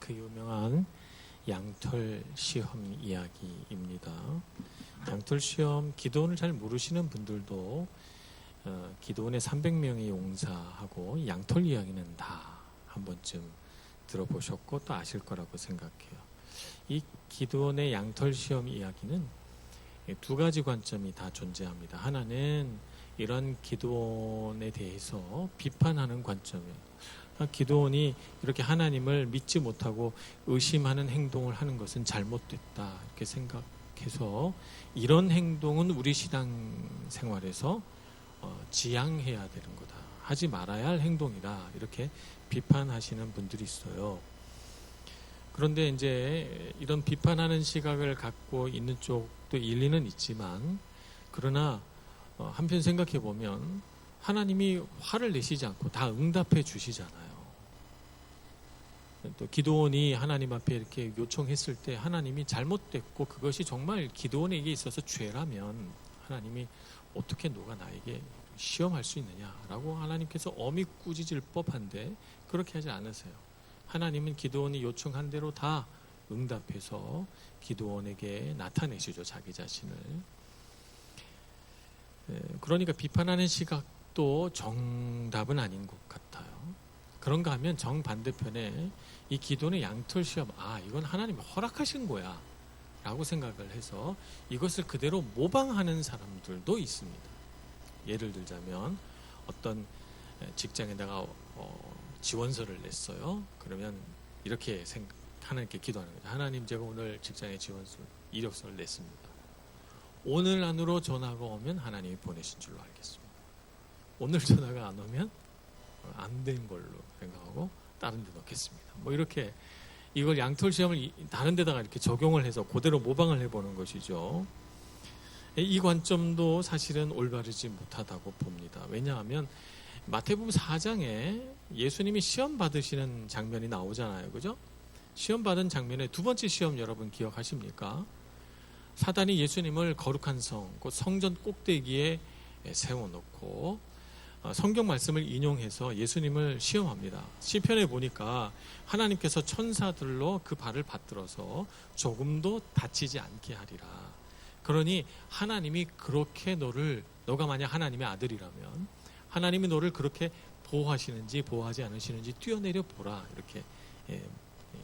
그 유명한 양털 시험 이야기입니다. 양털 시험, 기도원을 잘 모르시는 분들도 기도원의 300명의 용사하고 양털 이야기는 다 한 번쯤 들어보셨고 또 아실 거라고 생각해요. 이 기도원의 양털 시험 이야기는 두 가지 관점이 다 존재합니다. 하나는 이런 기도원에 대해서 비판하는 관점이에요. 기도원이 이렇게 하나님을 믿지 못하고 의심하는 행동을 하는 것은 잘못됐다 이렇게 생각해서 이런 행동은 우리 신앙 생활에서 지양해야 되는 거다, 하지 말아야 할 행동이다, 이렇게 비판하시는 분들이 있어요. 그런데 이제 이런 비판하는 시각을 갖고 있는 쪽도 일리는 있지만, 그러나 한편 생각해 보면 하나님이 화를 내시지 않고 다 응답해 주시잖아요. 또 기도원이 하나님 앞에 이렇게 요청했을 때 하나님이 잘못됐고 그것이 정말 기도원에게 있어서 죄라면 하나님이 어떻게 너가 나에게 시험할 수 있느냐라고 하나님께서 엄히 꾸짖을 법한데 그렇게 하지 않으세요. 하나님은 기도원이 요청한 대로 다 응답해서 기도원에게 나타내시죠, 자기 자신을. 그러니까 비판하는 시각도 정답은 아닌 것 같아요. 그런가 하면 정반대편에 이 기도원의 양털 시험, 이건 하나님이 허락하신 거야 라고 생각을 해서 이것을 그대로 모방하는 사람들도 있습니다. 예를 들자면 어떤 직장에다가 지원서를 냈어요. 그러면 이렇게 하나님께 기도하는 거죠. 하나님, 제가 오늘 직장에 지원서 이력서를 냈습니다. 오늘 안으로 전화가 오면 하나님이 보내신 줄로 알겠습니다. 오늘 전화가 안 오면 안 된 걸로 생각하고 다른 데 넣겠습니다. 뭐 이렇게 이걸 양털 시험을 다른 데다가 이렇게 적용을 해서 그대로 모방을 해보는 것이죠. 이 관점도 사실은 올바르지 못하다고 봅니다. 왜냐하면 마태복음 4장에 예수님이 시험 받으시는 장면이 나오잖아요. 그죠? 시험 받은 장면의 두 번째 시험 여러분 기억하십니까? 사단이 예수님을 거룩한 성, 곧 성전 꼭대기에 세워놓고 성경 말씀을 인용해서 예수님을 시험합니다. 시편에 보니까 하나님께서 천사들로 그 발을 받들어서 조금도 다치지 않게 하리라. 그러니 하나님이 그렇게 너가 만약 하나님의 아들이라면 하나님이 너를 그렇게 보호하시는지 보호하지 않으시는지 뛰어내려 보라, 이렇게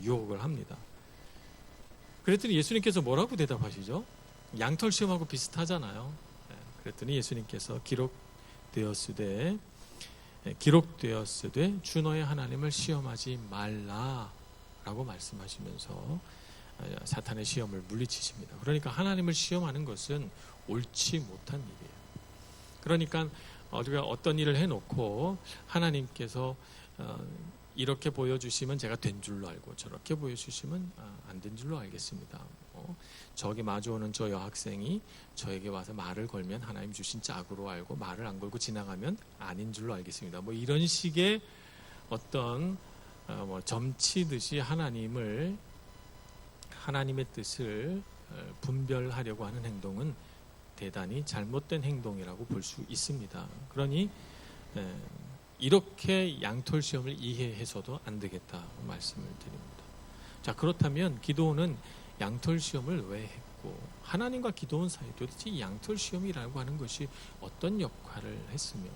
유혹을 합니다. 그랬더니 예수님께서 뭐라고 대답하시죠? 양털 시험하고 비슷하잖아요. 그랬더니 예수님께서 기록되었으되 주 너의 하나님을 시험하지 말라라고 말씀하시면서 사탄의 시험을 물리치십니다. 그러니까 하나님을 시험하는 것은 옳지 못한 일이에요. 그러니까 우리가 어떤 일을 해놓고 하나님께서 이렇게 보여주시면 제가 된 줄로 알고 저렇게 보여주시면 안 된 줄로 알겠습니다. 저기 마주오는 저 여학생이 저에게 와서 말을 걸면 하나님 주신 짝으로 알고 말을 안 걸고 지나가면 아닌 줄로 알겠습니다. 뭐 이런 식의 어떤 점치듯이 하나님의 뜻을 분별하려고 하는 행동은 대단히 잘못된 행동이라고 볼 수 있습니다. 그러니 이렇게 양털 시험을 이해해서도 안 되겠다고 말씀을 드립니다. 자, 그렇다면 기도원은 양털 시험을 왜 했고 하나님과 기도원 사이 도대체 이 양털 시험이라고 하는 것이 어떤 역할을 했으며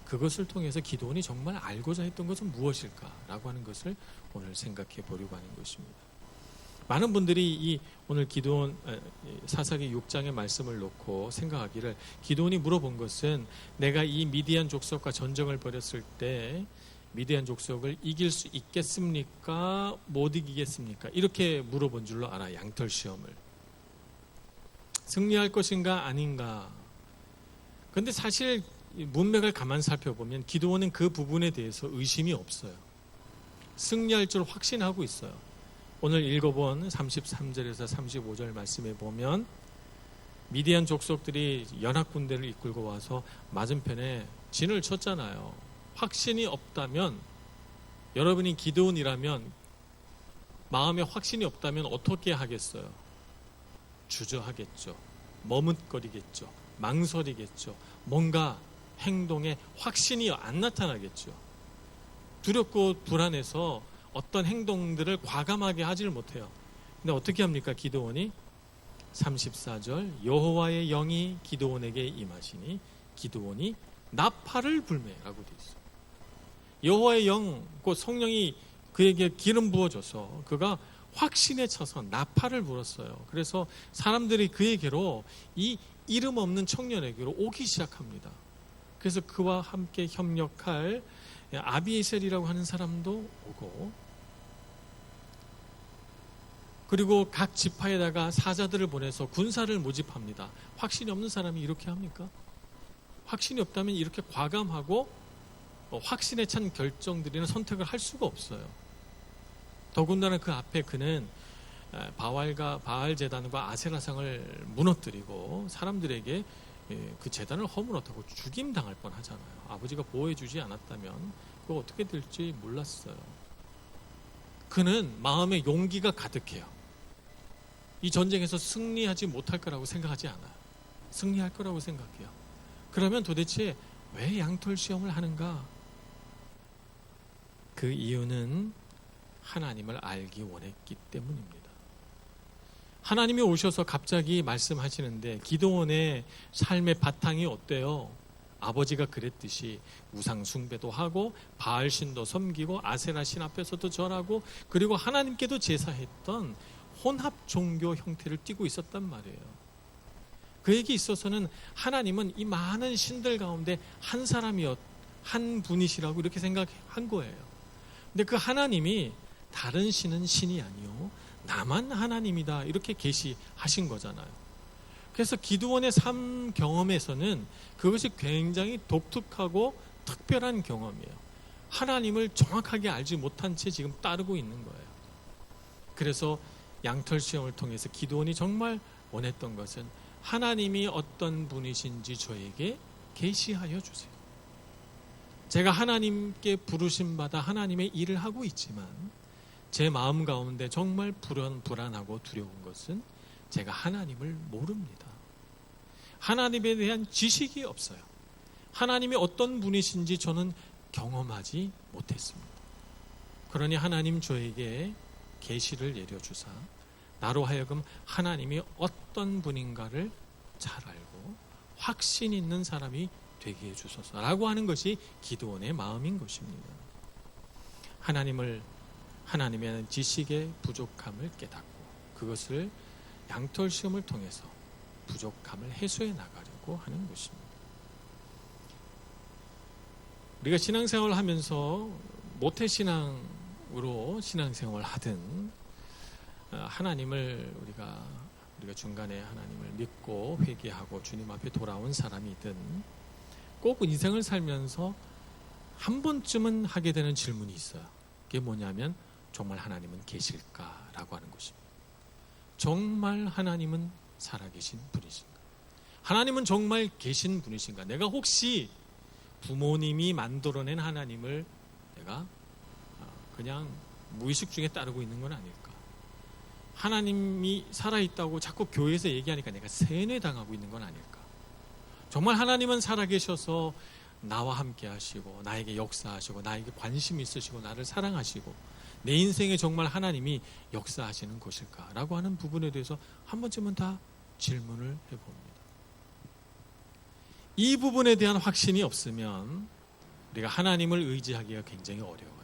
그것을 통해서 기도원이 정말 알고자 했던 것은 무엇일까라고 하는 것을 오늘 생각해 보려고 하는 것입니다. 많은 분들이 오늘 기도원 사사기 6장의 말씀을 놓고 생각하기를, 기도원이 물어본 것은 내가 이 미디안 족속과 전쟁을 벌였을 때 미디안 족속을 이길 수 있겠습니까? 못 이기겠습니까? 이렇게 물어본 줄로 알아. 양털 시험을 승리할 것인가 아닌가. 그런데 사실 문맥을 가만 살펴보면 기도원은 그 부분에 대해서 의심이 없어요. 승리할 줄 확신하고 있어요. 오늘 읽어본 33절에서 35절 말씀에 보면 미디안 족속들이 연합군대를 이끌고 와서 맞은편에 진을 쳤잖아요. 확신이 없다면, 여러분이 기도원이라면 마음에 확신이 없다면 어떻게 하겠어요? 주저하겠죠. 머뭇거리겠죠. 망설이겠죠. 뭔가 행동에 확신이 안 나타나겠죠. 두렵고 불안해서 어떤 행동들을 과감하게 하지를 못해요. 근데 어떻게 합니까? 기드온이 34절 여호와의 영이 기드온에게 임하시니 기드온이 나팔을 불매라고 되어 있어요. 여호와의 영, 곧 성령이 그에게 기름 부어줘서 그가 확신에 차서 나팔을 불었어요. 그래서 사람들이 그에게로 이 이름 없는 청년에게로 오기 시작합니다. 그래서 그와 함께 협력할 아비에셀이라고 하는 사람도 오고, 그리고 각 지파에다가 사자들을 보내서 군사를 모집합니다. 확신이 없는 사람이 이렇게 합니까? 확신이 없다면 이렇게 과감하고 확신에 찬 결정들이나 선택을 할 수가 없어요. 더군다나 그 앞에 그는 바알 제단과 아세라상을 무너뜨리고 사람들에게 그 제단을 허물었다고 죽임당할 뻔하잖아요. 아버지가 보호해주지 않았다면 그거 어떻게 될지 몰랐어요. 그는 마음에 용기가 가득해요. 이 전쟁에서 승리하지 못할 거라고 생각하지 않아요. 승리할 거라고 생각해요. 그러면 도대체 왜 양털 시험을 하는가? 그 이유는 하나님을 알기 원했기 때문입니다. 하나님이 오셔서 갑자기 말씀하시는데 기드온의 삶의 바탕이 어때요? 아버지가 그랬듯이 우상 숭배도 하고 바알 신도 섬기고 아세라 신 앞에서도 절하고 그리고 하나님께도 제사했던 혼합 종교 형태를 띠고 있었단 말이에요. 그에게 있어서는 하나님은 이 많은 신들 가운데 한 분이시라고 이렇게 생각한 거예요. 근데 그 하나님이 다른 신은 신이 아니요 나만 하나님이다 이렇게 계시하신 거잖아요. 그래서 기드온의 삶 경험에서는 그것이 굉장히 독특하고 특별한 경험이에요. 하나님을 정확하게 알지 못한 채 지금 따르고 있는 거예요. 그래서 양털 시험을 통해서 기드온이 정말 원했던 것은 하나님이 어떤 분이신지 저에게 계시하여 주세요. 제가 하나님께 부르심 받아 하나님의 일을 하고 있지만 제 마음 가운데 정말 불안하고 두려운 것은 제가 하나님을 모릅니다. 하나님에 대한 지식이 없어요. 하나님이 어떤 분이신지 저는 경험하지 못했습니다. 그러니 하나님 저에게 계시를 내려주사 나로 하여금 하나님이 어떤 분인가를 잘 알고 확신 있는 사람이 되게 해주소서라고 하는 것이 기드온의 마음인 것입니다. 하나님의 지식의 부족함을 깨닫고 그것을 양털 시험을 통해서 부족함을 해소해 나가려고 하는 것입니다. 우리가 신앙생활을 하면서 모태신앙으로 신앙생활을 하든 하나님을 우리가 중간에 하나님을 믿고 회개하고 주님 앞에 돌아온 사람이든 꼭 인생을 살면서 한 번쯤은 하게 되는 질문이 있어요. 그게 뭐냐면 정말 하나님은 계실까라고 하는 것입니다. 정말 하나님은 살아계신 분이신가? 하나님은 정말 계신 분이신가? 내가 혹시 부모님이 만들어낸 하나님을 내가 그냥 무의식 중에 따르고 있는 건 아닐까? 하나님이 살아있다고 자꾸 교회에서 얘기하니까 내가 세뇌당하고 있는 건 아닐까? 정말 하나님은 살아계셔서 나와 함께 하시고 나에게 역사하시고 나에게 관심 있으시고 나를 사랑하시고 내 인생에 정말 하나님이 역사하시는 것일까라고 하는 부분에 대해서 한 번쯤은 다 질문을 해봅니다. 이 부분에 대한 확신이 없으면 우리가 하나님을 의지하기가 굉장히 어려워요.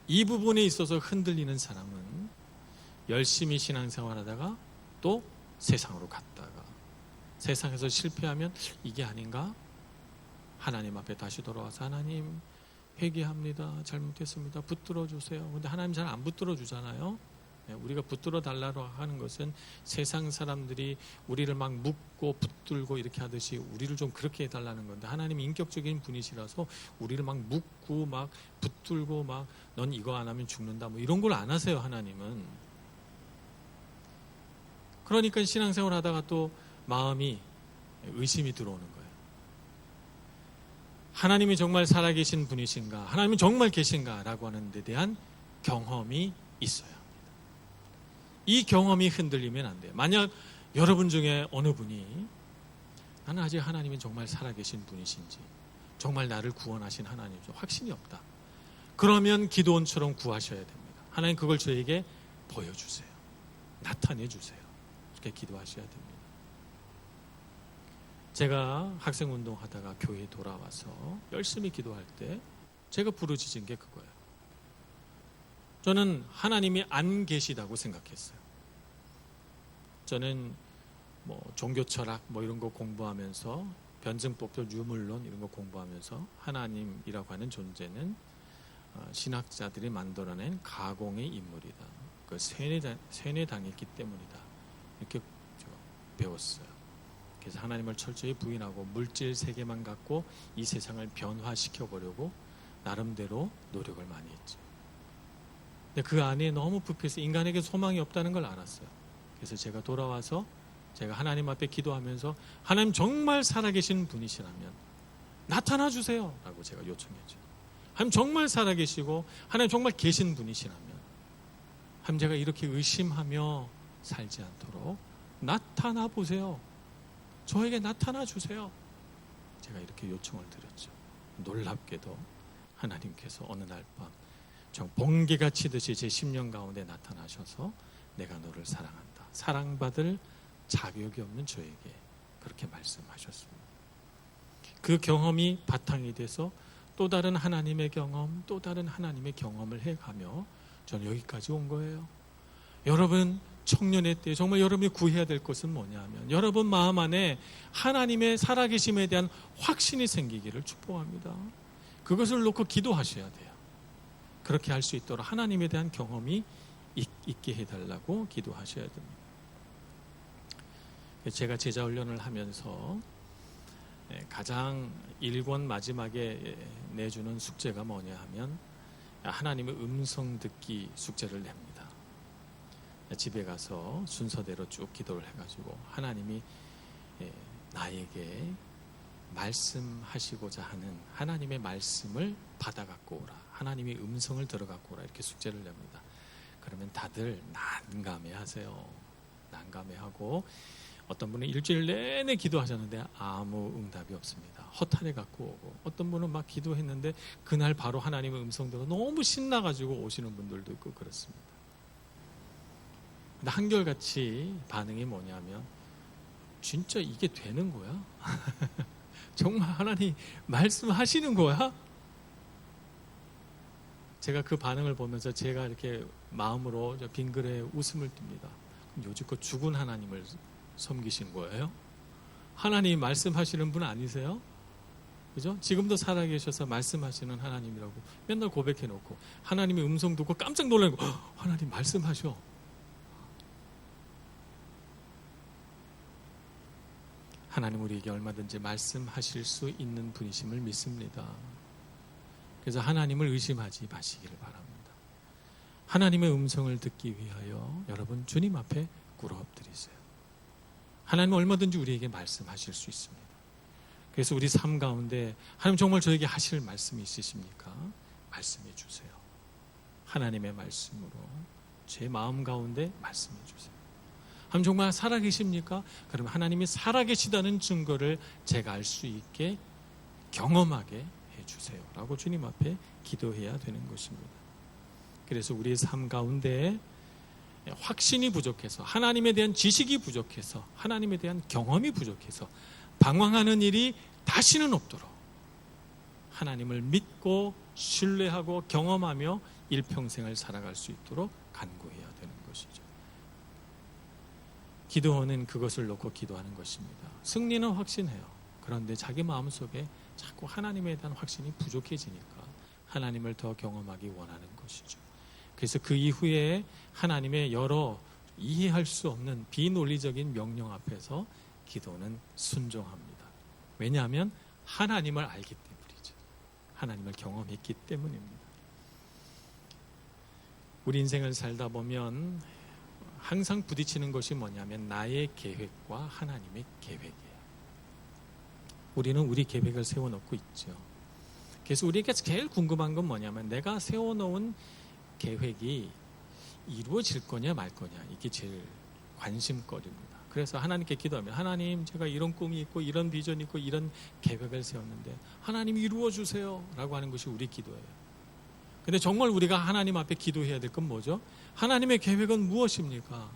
이 부분에 있어서 흔들리는 사람은 열심히 신앙생활하다가 또 세상으로 갔다가 세상에서 실패하면 이게 아닌가? 하나님 앞에 다시 돌아와서 하나님 회개합니다. 잘못했습니다. 붙들어 주세요. 근데 하나님 잘 안 붙들어 주잖아요. 우리가 붙들어 달라고 하는 것은 세상 사람들이 우리를 막 묶고 붙들고 이렇게 하듯이 우리를 좀 그렇게 해달라는 건데 하나님이 인격적인 분이시라서 우리를 막 묶고 막 붙들고 막 넌 이거 안 하면 죽는다 뭐 이런 걸 안 하세요. 하나님은. 그러니까 신앙생활 하다가 또 마음이 의심이 들어오는 거예요. 하나님이 정말 살아계신 분이신가? 하나님은 정말 계신가? 라고 하는 데 대한 경험이 있어야 합니다. 이 경험이 흔들리면 안 돼요. 만약 여러분 중에 어느 분이 나는 아직 하나님이 정말 살아계신 분이신지 정말 나를 구원하신 하나님인지 확신이 없다. 그러면 기드온처럼 구하셔야 됩니다. 하나님 그걸 저에게 보여주세요. 나타내 주세요. 이렇게 기도하셔야 됩니다. 제가 학생운동 하다가 교회에 돌아와서 열심히 기도할 때 제가 부르짖은 게 그거예요. 저는 하나님이 안 계시다고 생각했어요. 저는 종교 철학 이런 거 공부하면서 변증법적 유물론 이런 거 공부하면서 하나님이라고 하는 존재는 신학자들이 만들어낸 가공의 인물이다. 그 세뇌당했기 때문이다. 이렇게 배웠어요. 그래서 하나님을 철저히 부인하고 물질 세계만 갖고 이 세상을 변화시켜 보려고 나름대로 노력을 많이 했죠. 근데 그 안에 너무 부패해서 인간에게 소망이 없다는 걸 알았어요. 그래서 제가 돌아와서 제가 하나님 앞에 기도하면서 하나님 정말 살아계신 분이시라면 나타나 주세요 라고 제가 요청했죠. 하나님 정말 살아계시고 하나님 정말 계신 분이시라면 하나님 제가 이렇게 의심하며 살지 않도록 나타나 보세요. 저에게 나타나 주세요. 제가 이렇게 요청을 드렸죠. 놀랍게도 하나님께서 어느 날 밤 정 번개가 치듯이 제 심령 가운데 나타나셔서 내가 너를 사랑한다. 사랑받을 자격이 없는 저에게 그렇게 말씀하셨습니다. 그 경험이 바탕이 돼서 또 다른 하나님의 경험, 또 다른 하나님의 경험을 해가며 저는 여기까지 온 거예요. 여러분 청년의 때 정말 여러분이 구해야 될 것은 뭐냐 하면 여러분 마음 안에 하나님의 살아계심에 대한 확신이 생기기를 축복합니다. 그것을 놓고 기도하셔야 돼요. 그렇게 할 수 있도록 하나님에 대한 경험이 있게 해달라고 기도하셔야 됩니다. 제가 제자훈련을 하면서 가장 1권 마지막에 내주는 숙제가 뭐냐 하면 하나님의 음성 듣기 숙제를 냅니다. 집에 가서 순서대로 쭉 기도를 해가지고 하나님이 나에게 말씀하시고자 하는 하나님의 말씀을 받아갖고 오라. 하나님의 음성을 들어갖고 오라. 이렇게 숙제를 냅니다. 그러면 다들 난감해하세요. 난감해하고 어떤 분은 일주일 내내 기도하셨는데 아무 응답이 없습니다. 허탈해 갖고 오고 어떤 분은 막 기도했는데 그날 바로 하나님의 음성 들어 너무 신나가지고 오시는 분들도 있고 그렇습니다. 근데 한결같이 반응이 뭐냐면 진짜 이게 되는 거야? 정말 하나님 말씀하시는 거야? 제가 그 반응을 보면서 제가 이렇게 마음으로 빙그레 웃음을 띱니다. 요즘껏 죽은 하나님을 섬기신 거예요? 하나님 말씀하시는 분 아니세요? 그죠? 지금도 살아계셔서 말씀하시는 하나님이라고 맨날 고백해놓고 하나님의 음성 듣고 깜짝 놀라고 하나님 말씀하셔. 하나님 우리에게 얼마든지 말씀하실 수 있는 분이심을 믿습니다. 그래서 하나님을 의심하지 마시기를 바랍니다. 하나님의 음성을 듣기 위하여 여러분 주님 앞에 꿇어 엎드리세요. 하나님은 얼마든지 우리에게 말씀하실 수 있습니다. 그래서 우리 삶 가운데 하나님 정말 저에게 하실 말씀이 있으십니까? 말씀해 주세요. 하나님의 말씀으로 제 마음 가운데 말씀해 주세요. 하나님 정말 살아계십니까? 그러면 하나님이 살아계시다는 증거를 제가 알 수 있게 경험하게 해주세요 라고 주님 앞에 기도해야 되는 것입니다. 그래서 우리의 삶 가운데 확신이 부족해서 하나님에 대한 지식이 부족해서 하나님에 대한 경험이 부족해서 방황하는 일이 다시는 없도록 하나님을 믿고 신뢰하고 경험하며 일평생을 살아갈 수 있도록 간구해야 되는 것이죠. 기도는 그것을 놓고 기도하는 것입니다. 승리는 확신해요. 그런데 자기 마음속에 자꾸 하나님에 대한 확신이 부족해지니까 하나님을 더 경험하기 원하는 것이죠. 그래서 그 이후에 하나님의 여러 이해할 수 없는 비논리적인 명령 앞에서 기도는 순종합니다. 왜냐하면 하나님을 알기 때문이죠. 하나님을 경험했기 때문입니다. 우리 인생을 살다 보면 항상 부딪히는 것이 뭐냐면 나의 계획과 하나님의 계획이에요. 우리는 우리 계획을 세워놓고 있죠. 그래서 우리에게 제일 궁금한 건 뭐냐면 내가 세워놓은 계획이 이루어질 거냐 말 거냐, 이게 제일 관심거리입니다. 그래서 하나님께 기도하면 하나님 제가 이런 꿈이 있고 이런 비전이 있고 이런 계획을 세웠는데 하나님 이루어 주세요 라고 하는 것이 우리 기도예요. 근데 정말 우리가 하나님 앞에 기도해야 될 건 뭐죠? 하나님의 계획은 무엇입니까?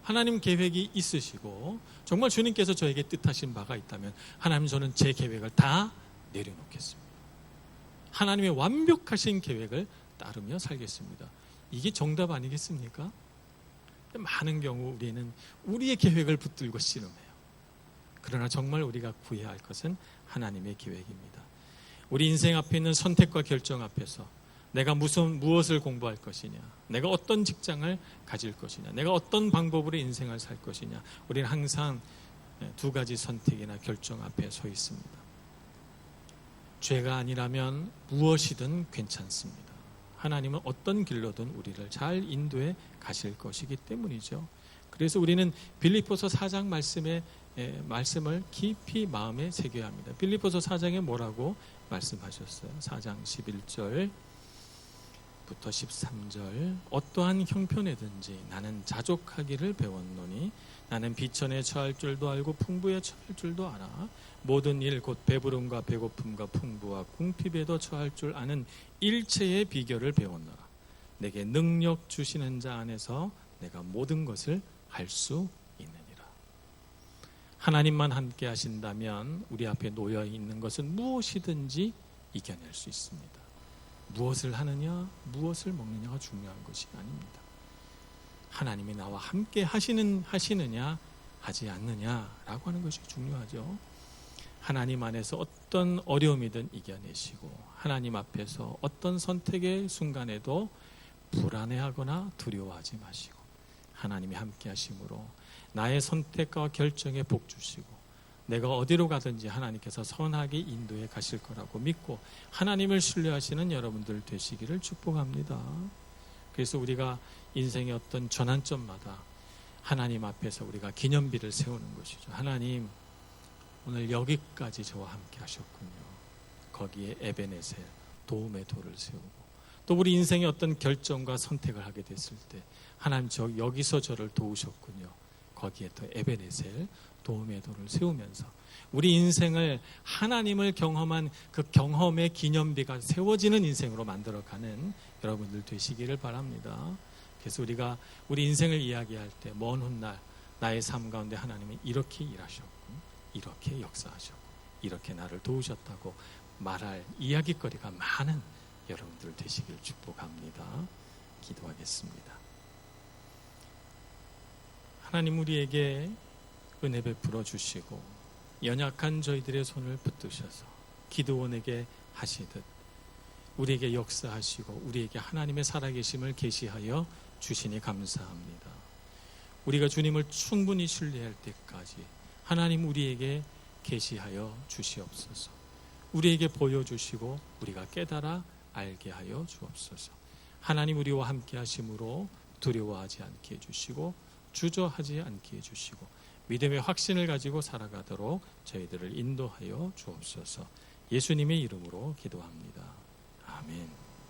하나님 계획이 있으시고 정말 주님께서 저에게 뜻하신 바가 있다면 하나님, 저는 제 계획을 다 내려놓겠습니다. 하나님의 완벽하신 계획을 따르며 살겠습니다. 이게 정답 아니겠습니까? 많은 경우 우리는 우리의 계획을 붙들고 씨름해요. 그러나 정말 우리가 구해야 할 것은 하나님의 계획입니다. 우리 인생 앞에 있는 선택과 결정 앞에서 내가 무엇을 공부할 것이냐, 내가 어떤 직장을 가질 것이냐, 내가 어떤 방법으로 인생을 살 것이냐, 우리는 항상 두 가지 선택이나 결정 앞에 서 있습니다. 죄가 아니라면 무엇이든 괜찮습니다. 하나님은 어떤 길로든 우리를 잘 인도해 가실 것이기 때문이죠. 그래서 우리는 빌립보서 4장 말씀을 깊이 마음에 새겨야 합니다. 빌립보서 4장에 뭐라고 말씀하셨어요? 4장 11절부터 13절. 어떠한 형편에든지 나는 자족하기를 배웠노니 나는 비천에 처할 줄도 알고 풍부에 처할 줄도 알아. 모든 일 곧 배부름과 배고픔과 풍부와 궁핍에도 처할 줄 아는 일체의 비결을 배웠노라. 내게 능력 주시는 자 안에서 내가 모든 것을 할 수 있느니라. 하나님만 함께 하신다면 우리 앞에 놓여 있는 것은 무엇이든지 이겨낼 수 있습니다. 무엇을 하느냐, 무엇을 먹느냐가 중요한 것이 아닙니다. 하나님이 나와 함께 하시느냐, 하지 않느냐라고 하는 것이 중요하죠. 하나님 안에서 어떤 어려움이든 이겨내시고 하나님 앞에서 어떤 선택의 순간에도 불안해하거나 두려워하지 마시고 하나님이 함께 하심으로 나의 선택과 결정에 복 주시고 내가 어디로 가든지 하나님께서 선하게 인도해 가실 거라고 믿고 하나님을 신뢰하시는 여러분들 되시기를 축복합니다. 그래서 우리가 인생의 어떤 전환점마다 하나님 앞에서 우리가 기념비를 세우는 것이죠. 하나님, 오늘 여기까지 저와 함께 하셨군요. 거기에 에베네셀, 도움의 돌을 세우고 또 우리 인생의 어떤 결정과 선택을 하게 됐을 때 하나님, 여기서 저를 도우셨군요. 거기에 또 에베네셀, 도움의 돌을 세우면서 우리 인생을 하나님을 경험한 그 경험의 기념비가 세워지는 인생으로 만들어가는 여러분들 되시기를 바랍니다. 그래서 우리가 우리 인생을 이야기할 때 먼 훗날 나의 삶 가운데 하나님이 이렇게 일하셨고 이렇게 역사하셨고 이렇게 나를 도우셨다고 말할 이야기거리가 많은 여러분들 되시길 축복합니다. 기도하겠습니다. 하나님, 우리에게 은혜 베풀어 주시고 연약한 저희들의 손을 붙드셔서 기드온에게 하시듯 우리에게 역사하시고 우리에게 하나님의 살아계심을 계시하여 주시니 감사합니다. 우리가 주님을 충분히 신뢰할 때까지 하나님 우리에게 계시하여 주시옵소서. 우리에게 보여주시고 우리가 깨달아 알게 하여 주옵소서. 하나님, 우리와 함께 하심으로 두려워하지 않게 해주시고 주저하지 않게 해주시고 믿음의 확신을 가지고 살아가도록 저희들을 인도하여 주옵소서. 예수님의 이름으로 기도합니다. 아멘.